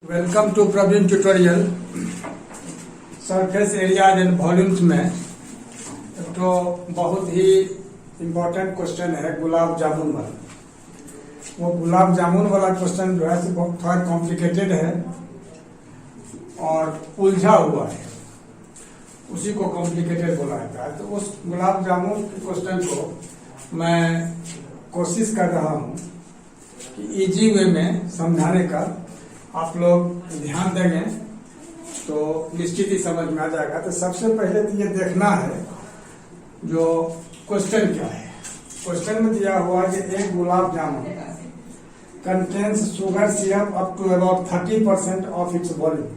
Welcome to Praveen tutorial. Surface areas and volumes में तो बहुत ही इम्पोर्टेंट क्वेश्चन है गुलाब जामुन वाला। वो गुलाब जामुन वाला क्वेश्चन जो है बहुत थोड़ा कॉम्प्लिकेटेड है और उलझा हुआ है, उसी को कॉम्प्लिकेटेड बोला जाता है। तो उस गुलाब जामुन के क्वेश्चन को मैं कोशिश कर रहा हूँ कि इजी वे में समझाने का। आप लोग ध्यान देंगे तो निश्चित ही समझ में आ जाएगा। तो सबसे पहले तो ये देखना है जो क्वेश्चन क्या है। क्वेश्चन में दिया हुआ है कि एक gulab jamun contains sugar syrup up to about 30% of its volume.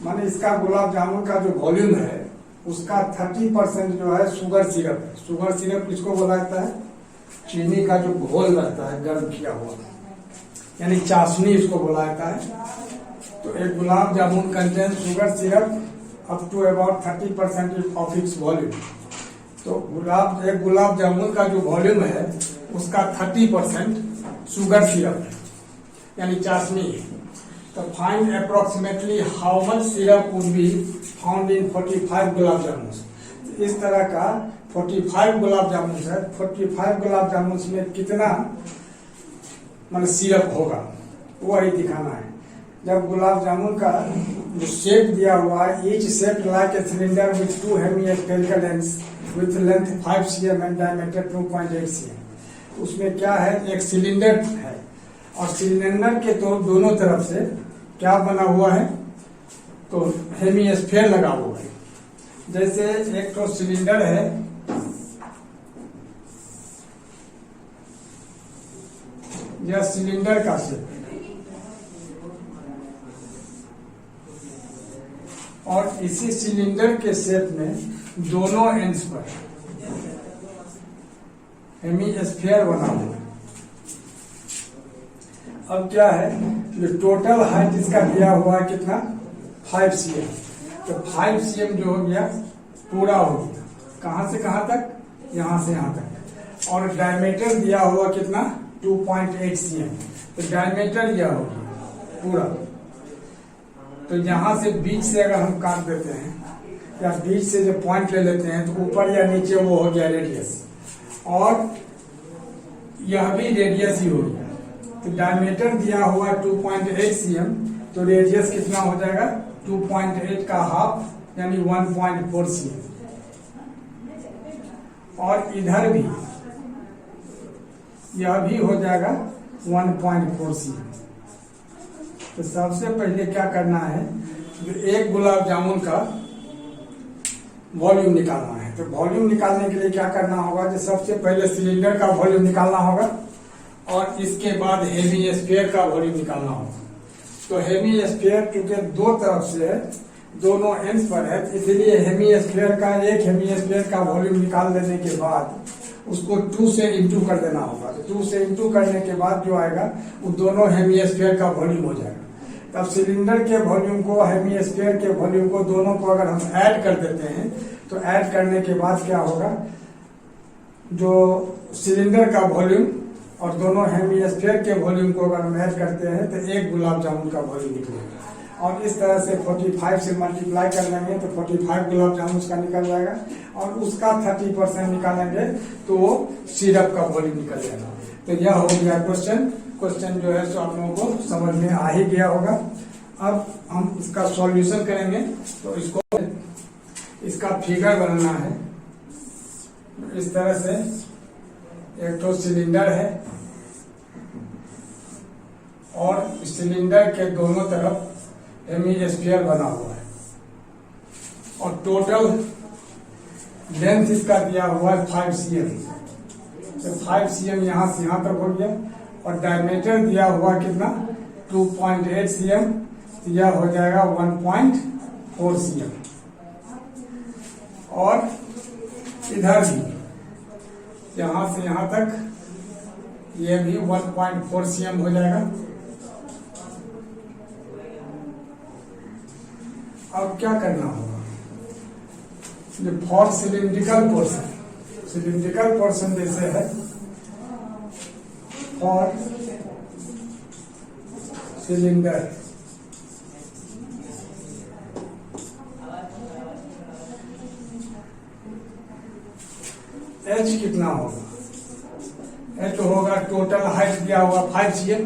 माने इसका गुलाब जामुन का जो वॉल्यूम है उसका 30% जो है शुगर सिरप है। शुगर सिरप किसको बोला जाता है? चीनी का जो घोल रहता है गर्म किया हुआ, यानी चाशनी इसको बोला जाता है। तो एक gulab jamun contain sugar syrup up to about 30% of its volume. तो एक गुलाब जामुन का जो वॉल्यूम है उसका 30% शुगर सिरप है, यानी चाशनी है। तो find approximately how much syrup would be found in 45 gulab जामुन। इस तरह का 45 गुलाब जामुन है। 45 गुलाब जामुन में कितना मतलब सिरप होगा वही दिखाना है। जब गुलाब जामुन का जो शेप दिया हुआ है, each shape like a cylinder with 2 hemispherical ends with length 5 cm and diameter 2.8 cm। उसमें क्या है, एक सिलेंडर है और सिलेंडर के तो दोनों तरफ से क्या बना हुआ है, तो हेमिस्फेयर लगा हुआ है। जैसे एक तो सिलेंडर है, यह सिलेंडर का शेप और इसी सिलेंडर के शेप में दोनों एंड्स पर हेमिस्फेयर बना हुआ है। अब क्या है, जो टोटल हाइट इसका दिया हुआ है कितना, 5 cm। तो 5 cm जो हो गया पूरा हो गया, कहां से कहां तक, यहां से यहां तक। और डायमीटर दिया हुआ कितना, 2.8 cm। तो डायमीटर यह हो गया पूरा। तो यहां से बीच से अगर हम काट देते हैं या बीच से जो पॉइंट ले लेते हैं तो ऊपर या नीचे वो हो गया रेडियस, और यह भी रेडियस ही हो गया। तो डायमीटर दिया हुआ 2.8 cm, तो रेडियस कितना हो जाएगा, 2.8 का हाफ यानी 1.4 cm। और इधर भी यह भी हो जाएगा 1.4 cm। तो सबसे पहले क्या करना है, जो एक गुलाब जामुन का वॉल्यूम निकालना है। तो वॉल्यूम निकालने के लिए क्या करना होगा, जो सबसे पहले सिलेंडर का वॉल्यूम निकालना होगा और इसके बाद हेमिस्फेयर का वॉल्यूम निकालना होगा। तो हेमिस्फेयर क्योंकि दो तरफ से है, दोनों एंड्स पर है, इसलिए हेमिस्फेयर का एक हेमिस्फेयर का वॉल्यूम निकाल लेने के बाद उसको 2 से इंटू कर देना होगा। तो 2 से इंटू करने के बाद जो आएगा वो दोनों हेमिस्फेयर का वॉल्यूम हो जाएगा। तब सिलेंडर के वॉल्यूम को, हेमिस्फेयर के वॉल्यूम को, दोनों को अगर हम ऐड कर देते हैं तो ऐड करने के बाद क्या होगा, जो सिलेंडर का वॉल्यूम और दोनों हेमिस्फेयर के वॉल्यूम को अगर हम ऐड करते हैं तो एक गुलाब जामुन का वॉल्यूम निकलेगा। और इस तरह से 45 से मल्टीप्लाई कर लेंगे तो 45 गुलाब जामुन का निकल जाएगा, और उसका 30% निकालेंगे तो वो सिरप का वॉल्यूम निकल जाएगा। तो यह हो गया क्वेश्चन। क्वेश्चन जो है सो आप लोगों को समझ में आ ही गया होगा। अब हम इसका सॉल्यूशन करेंगे। तो इसका फिगर बनाना है। इस तरह से एक तो सिलेंडर है और सिलेंडर के दोनों तरफ हेमिस्फेयर बना हुआ है, और टोटल लेंथ इसका दिया हुआ है 5 cm। तो 5 cm यहां से यहां तक हो गया, और डायमीटर दिया हुआ कितना, 2.8 cm। तो यह हो जाएगा 1.4 cm। और इधर भी यहां से यहां तक यह भी 1.4 cm हो जाएगा। अब क्या करना होगा, जो फॉर सिलिंड्रिकल पोर्शन जैसे है, फॉर सिलेंडर एच कितना होगा? एच होगा टोटल हाइट दिया हुआ 5 cm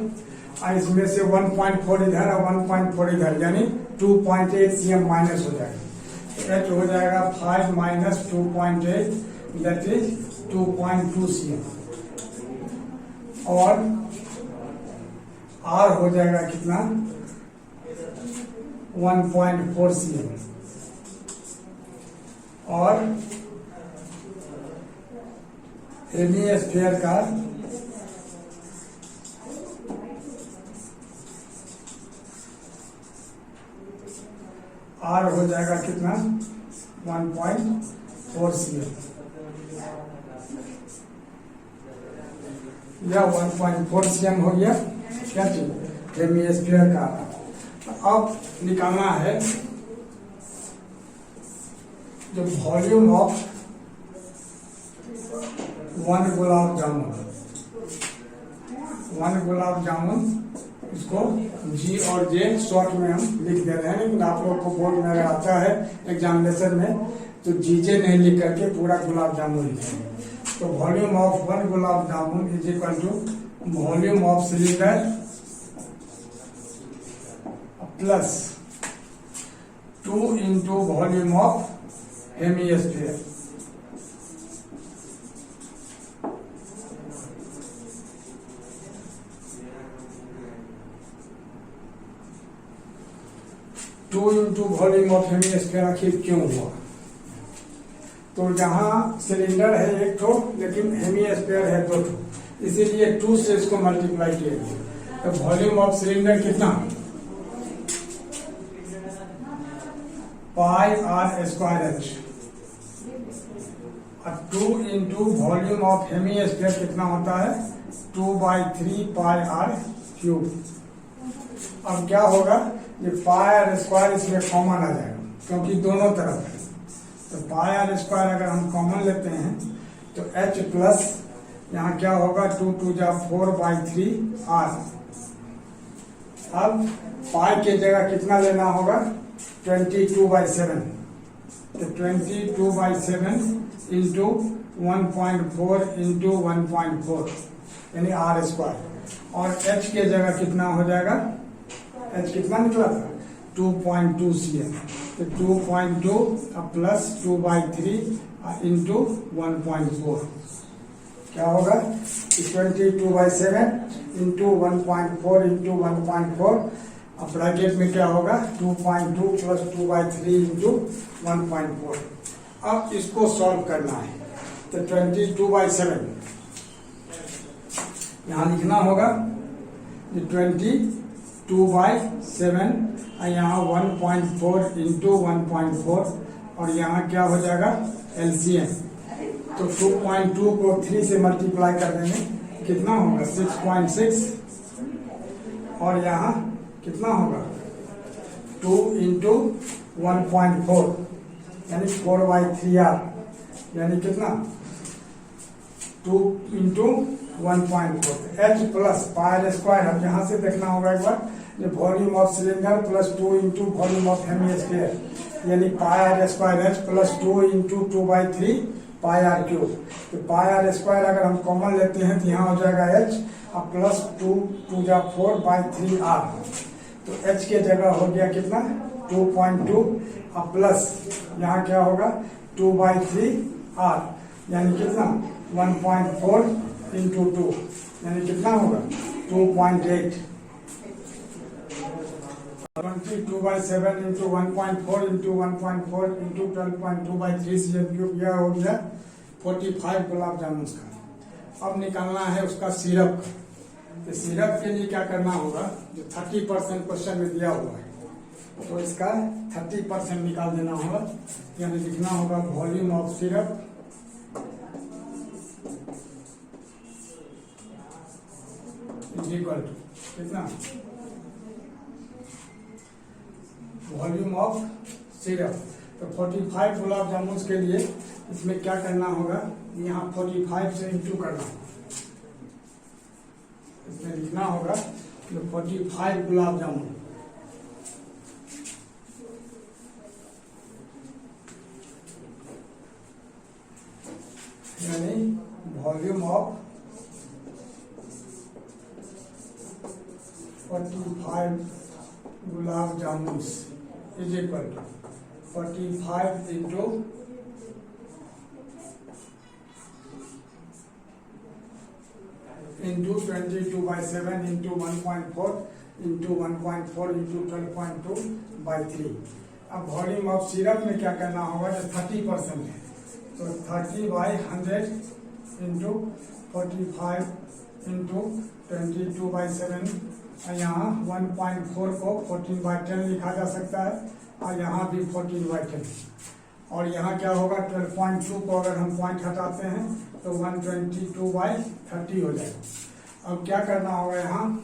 और इसमें से 1.4 इधर और 1.4 इधर, यानी 2.8 cm माइनस हो जाएगा। एच हो जाएगा 5 माइनस 2.8 दैट इज 2.2 cm और आर हो जाएगा कितना? 1.4 cm और हेमिस्फीयर का आर हो जाएगा कितना? 1.4 cm या 1.4 cm हो गया क्या चीज? हेमिस्फीयर का। अब निकालना है जो वॉल्यूम ऑफ 1 गुलाब जामुन। 1 गुलाब जामुन, इसको जी और जे शॉर्ट में हम लिख दे रहे हैं, लेकिन आप लोग को बोर्ड में अगर आता है एग्जामिनेशन में तो जीजे नहीं लिख करके पूरा गुलाब जामुन लिखेंगे। तो volume of 1 gulab jamun is equal to volume of cylinder plus 2 into volume of hemisphere. Two into volume of hemisphere आखिर क्यों हुआ? तो यहाँ सिलेंडर है एक ठो, लेकिन हेमिस्फीयर है 2 ठो, इसीलिए 2 से इसको मल्टीप्लाई किया गया। तो वॉल्यूम ऑफ सिलेंडर कितना? पाई आर स्क्वायर एच और 2 इंटू वॉल्यूम ऑफ हेमिस्फीयर कितना होता है? 2/3 पाई आर क्यूब। अब क्या होगा? ये पाई आर स्क्वायर इसमें कॉमन आ जाएगा क्योंकि दोनों तरफ है। तो पाई आर स्क्वायर अगर हम कॉमन लेते हैं तो h प्लस यहाँ क्या होगा? 2 2 जा 4/3 आर। अब पाई की जगह कितना लेना होगा? 22/7। तो 22/7 इंटू 1.4 इंटू 1.4 यानी आर स्क्वायर। और h की जगह कितना हो जाएगा? h कितना निकला था? 2.2 cm। तो 2.2 प्लस 2/3 इंटू 1.4 क्या होगा? 22/7 इंटू 1.4 इंटू 1.4 अब ब्रैकेट में क्या होगा? 2.2 प्लस 2/3 इंटू 1.4। अब इसको सॉल्व करना है तो 22/7 यहाँ लिखना होगा 22/7 और यहाँ 1.4 इंटू 1.4 और यहाँ क्या हो जाएगा? एलसीएम। तो 2.2 को 3 से मल्टीप्लाई कर देंगे कितना होगा? 6.6 और यहाँ कितना होगा? 2 इंटू 1.4 यानी 4/3 आर यानी कितना? 2 into 1.4 H plus pi square. अब यहाँ से देखना होगा एक बार, ये volume of cylinder plus 2 into volume of hemisphere यानी pi R square H plus 2 into 2/3 pi R cube. तो पाई आर स्क्वायर अगर हम कॉमन लेते हैं तो यहाँ हो जाएगा एच और प्लस 2 2 जा 4/3 आर। तो h के जगह हो गया कितना? 2.2 और प्लस यहाँ क्या होगा? 2/3 r यानी कितना? 1.4 इंटू 2 यानी कितना होगा? 2.8। 22/7 इंटू 1.4 इंटू 1.4 इंटू 12.2/3 cm यह हो गया 45 गुलाब जामुन का। अब निकालना है उसका सिरप। तो सिरप के लिए क्या करना होगा? जो 30% क्वेश्चन में दिया हुआ है तो इसका 30% निकाल देना होगा, यानी लिखना होगा volume of syrup is equal to कितना? Volume of syrup. तो 45 गुलाब जामुन के लिए इसमें क्या करना होगा? यहाँ 45 से इंटू करना होगा। इसमें लिखना होगा जो 45 गुलाब जामुन यानी volume of 45 gulab jamun is equal to 45 into into 22/7 into 1.4 into 1.4 into 12.2 by 3। अब वॉल्यूम ऑफ सिरप में क्या करना होगा, जो 30% है तो 30/100 इंटू 45 इंटू 22/7। यहाँ 1.4 को 14/10 लिखा जा सकता है और यहाँ भी 14/10। और यहाँ क्या होगा, 12.2 को अगर हम पॉइंट हटाते हैं तो 122/30 हो जाएगा। अब क्या करना होगा, यहाँ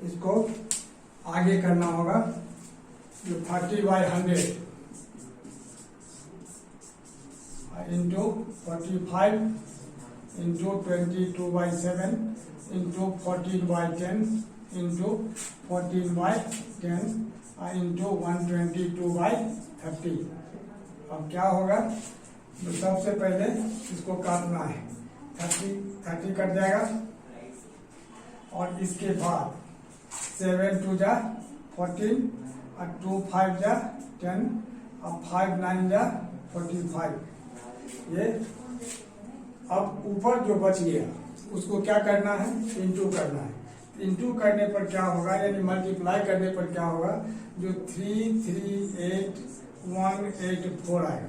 इसको आगे करना होगा, जो 30/100 into 45 into 22/7 into 14/10 into 14/10 into 122/30। अब क्या होगा, तो सबसे पहले इसको काटना है, 30 कट जाएगा और इसके बाद 7 2 जा 14 और 2 5 जा 10 और 5 9 जा 45। ये अब ऊपर जो बच गया उसको क्या करना है, इंटू करना है। इंटू करने पर क्या होगा, यानी मल्टीप्लाई करने पर क्या होगा, जो 338,184 आएगा।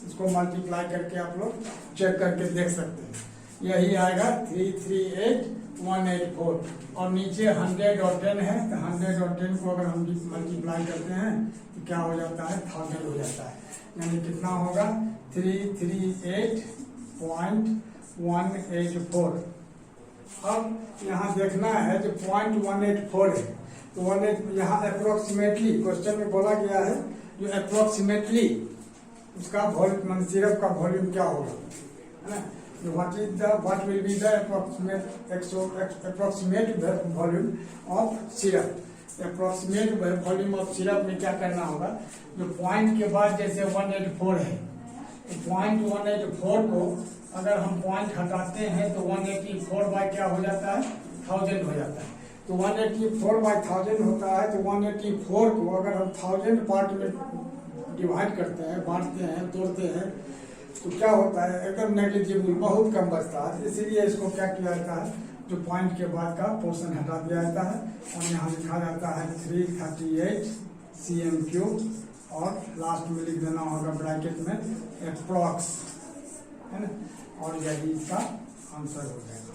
इसको मल्टीप्लाई करके आप लोग चेक करके देख सकते हैं, यही आएगा 338,184। और नीचे 100 और 10 है, तो 100 और 10 को अगर हम मल्टीप्लाई करते हैं तो क्या हो जाता है, 1000 हो जाता है। यानी कितना होगा, 338.184। अब यहाँ देखना है जो 0.184 है, तो 18 यहाँ अप्रोक्सीमेटली क्वेश्चन में बोला गया है, जो अप्रोक्सीमेटली उसका वॉल्यूम, सिरप का वॉल्यूम क्या होगा, है ना। What will be the approximate volume of syrup. Approximate volume of syrup में क्या करना होगा, जो पॉइंट के बाद जैसे 184 है, तो 0.184 को अगर हम पॉइंट हटाते हैं तो 184 क्या हो जाता है, 1000 हो जाता है। तो 184/1000 होता है। तो 184 को अगर हम 1000 पार्ट में डिवाइड करते हैं, बांटते हैं, तोड़ते हैं, तो क्या होता है, एकदम नेग्लिजिबल, बहुत कम बचता है। इसीलिए इसको क्या किया जाता है, जो पॉइंट के बाद का पोर्शन हटा दिया जाता है और यहाँ लिखा जाता है 338 cm3 और लास्ट में लिख देना होगा ब्रैकेट में अप्रॉक्स, है ना, और यही इसका आंसर हो जाएगा।